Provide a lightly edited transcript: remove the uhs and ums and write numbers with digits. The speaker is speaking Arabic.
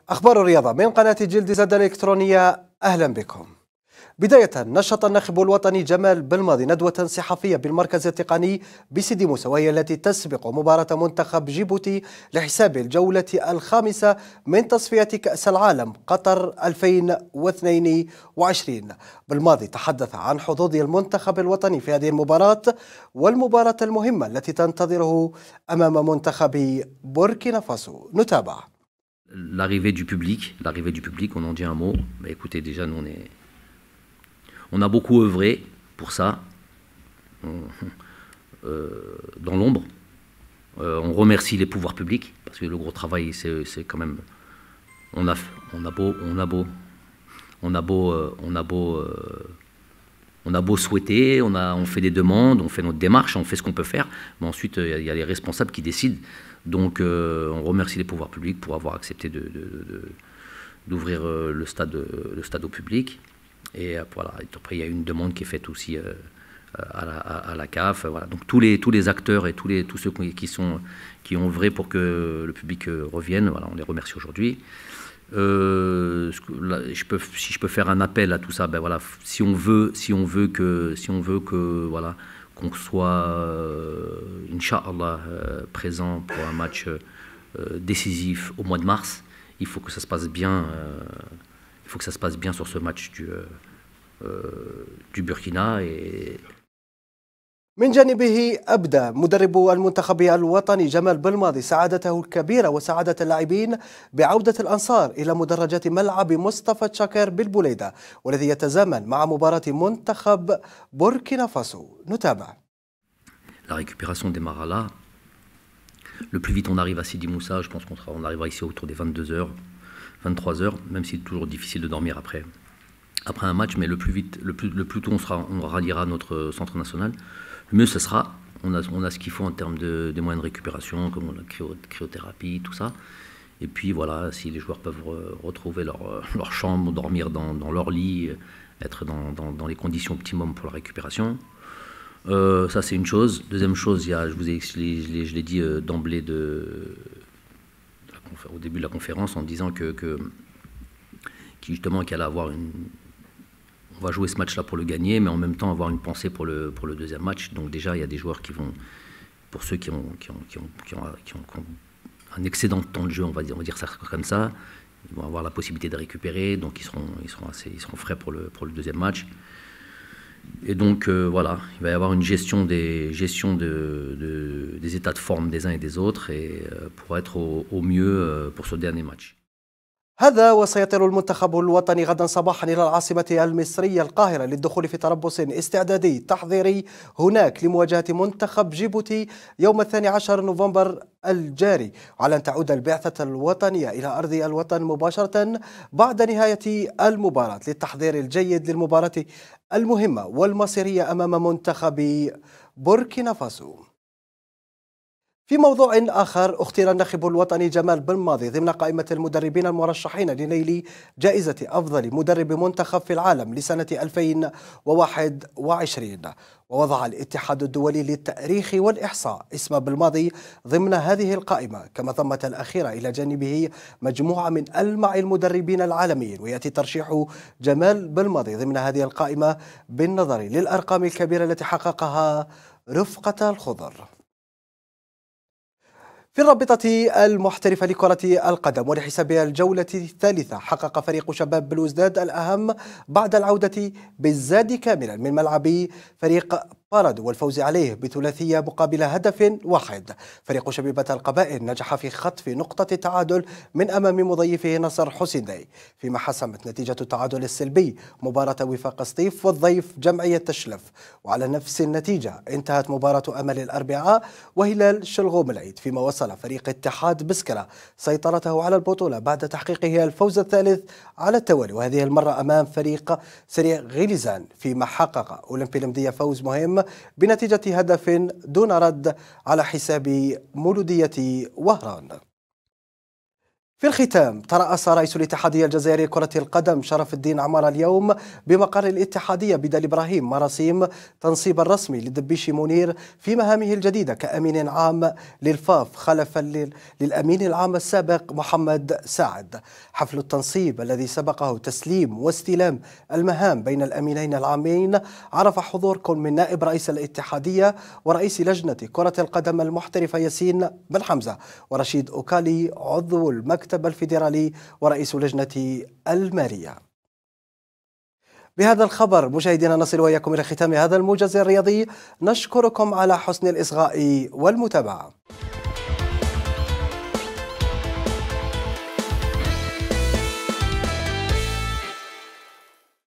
أخبار الرياضة من قناة جلد زاد الإلكترونية، أهلا بكم. بداية، نشط الناخب الوطني جمال بالماضي ندوة صحفية بالمركز التقني بسيدي موسى، وهي التي تسبق مباراة منتخب جيبوتي لحساب الجولة الخامسة من تصفية كأس العالم قطر 2022. بالماضي تحدث عن حظوظ المنتخب الوطني في هذه المباراة والمباراة المهمة التي تنتظره أمام منتخب بوركينا فاسو. نتابع. L'arrivée du public, on en dit un mot. Bah, écoutez, déjà, nous, on a beaucoup œuvré pour ça, dans l'ombre. On remercie les pouvoirs publics, parce que le gros travail, c'est quand même... On a beau souhaiter, on fait des demandes, on fait notre démarche, on fait ce qu'on peut faire, mais ensuite il y a les responsables qui décident. Donc on remercie les pouvoirs publics pour avoir accepté d'ouvrir le stade au public. Et voilà, et après il y a une demande qui est faite aussi à la CAF. Voilà. Donc tous les acteurs et tous ceux qui ont œuvré pour que le public revienne, voilà, on les remercie aujourd'hui. Si je peux faire un appel à tout ça, ben voilà, si on veut que voilà, qu'on soit Inch'Allah présent pour un match décisif au mois de mars, il faut que ça se passe bien. Il faut que ça se passe bien sur ce match du Burkina. من جانبه أبدى مدرب المنتخب الوطني جمال بالماضي سعادته الكبيرة وسعادة اللاعبين بعودة الأنصار إلى مدرجات ملعب مصطفى تشاكر بالبوليدة، والذي يتزامن مع مباراة منتخب بوركينا فاسو. نتابع. La récupération démarra là. Le plus vite on arrive à Sidi Moussa, je pense qu'on arrivera ici autour des 22h, 23h, même si c'est toujours difficile de dormir après un match, mais le plus tôt on ralliera notre centre national, le mieux ce sera. On a ce qu'il faut en termes de moyens de récupération, comme la cryothérapie, tout ça. Et puis voilà, si les joueurs peuvent retrouver leur chambre, dormir dans leur lit, être dans les conditions optimum pour la récupération. Ça c'est une chose. Deuxième chose, je l'ai dit d'emblée au début de la conférence en disant justement qu'il allait avoir on va jouer ce match-là pour le gagner, mais en même temps avoir une pensée pour le deuxième match. Donc déjà, il y a des joueurs qui vont, pour ceux qui ont un excédent de temps de jeu, on va dire ça comme ça, ils vont avoir la possibilité de récupérer, donc ils seront frais pour le deuxième match. Et donc voilà, il va y avoir une gestion des états de forme des uns et des autres, et pour être au mieux pour ce dernier match. هذا وسيطير المنتخب الوطني غدا صباحا إلى العاصمة المصرية القاهرة للدخول في تربص استعدادي تحضيري هناك لمواجهة منتخب جيبوتي يوم 12 نوفمبر الجاري، على أن تعود البعثة الوطنية إلى أرض الوطن مباشرة بعد نهاية المباراة للتحضير الجيد للمباراة المهمة والمصيرية أمام منتخب بوركينا فاسو. في موضوع آخر، اختير الناخب الوطني جمال بالماضي ضمن قائمة المدربين المرشحين لنيل جائزة أفضل مدرب منتخب في العالم لسنة 2021، ووضع الاتحاد الدولي للتأريخ والإحصاء اسم بالماضي ضمن هذه القائمة، كما ضمت الأخيرة إلى جانبه مجموعة من ألمع المدربين العالميين. ويأتي ترشيح جمال بالماضي ضمن هذه القائمة بالنظر للأرقام الكبيرة التي حققها رفقة الخضر. في الرابطة المحترفة لكرة القدم ولحساب الجولة الثالثة، حقق فريق شباب بلوزداد الأهم بعد العودة بالزاد كاملا من ملعب فريق بارد والفوز عليه بثلاثية مقابل هدف واحد. فريق شبيبة القبائل نجح في خطف نقطة التعادل من أمام مضيفه نصر حسين داي، فيما حسمت نتيجة التعادل السلبي مباراة وفاق سطيف والضيف جمعية تشلف. وعلى نفس النتيجة انتهت مباراة أمل الأربعاء وهلال شلغوم العيد، فيما وصل فريق اتحاد بسكرة سيطرته على البطولة بعد تحقيقه الفوز الثالث على التوالي، وهذه المرة أمام فريق سريع غليزان، فيما حقق أولمبي المدية فوز مهم بنتيجة هدف دون رد على حساب مولودية وهران. في الختام، ترأس رئيس الاتحادية الجزائرية لكرة القدم شرف الدين عمار اليوم بمقر الاتحادية بدال إبراهيم مراسيم تنصيب الرسمي للدبيشي منير في مهامه الجديدة كأمين عام للفاف خلفا للأمين العام السابق محمد سعد. حفل التنصيب الذي سبقه تسليم واستلام المهام بين الأمينين العامين عرف حضوركم من نائب رئيس الاتحادية ورئيس لجنة كرة القدم المحترفة ياسين بن حمزة ورشيد أوكالي عضو المكتب الفيدرالي ورئيس لجنة المالية. بهذا الخبر مشاهدينا نصل وإياكم إلى ختام هذا الموجز الرياضي، نشكركم على حسن الإصغاء والمتابعة.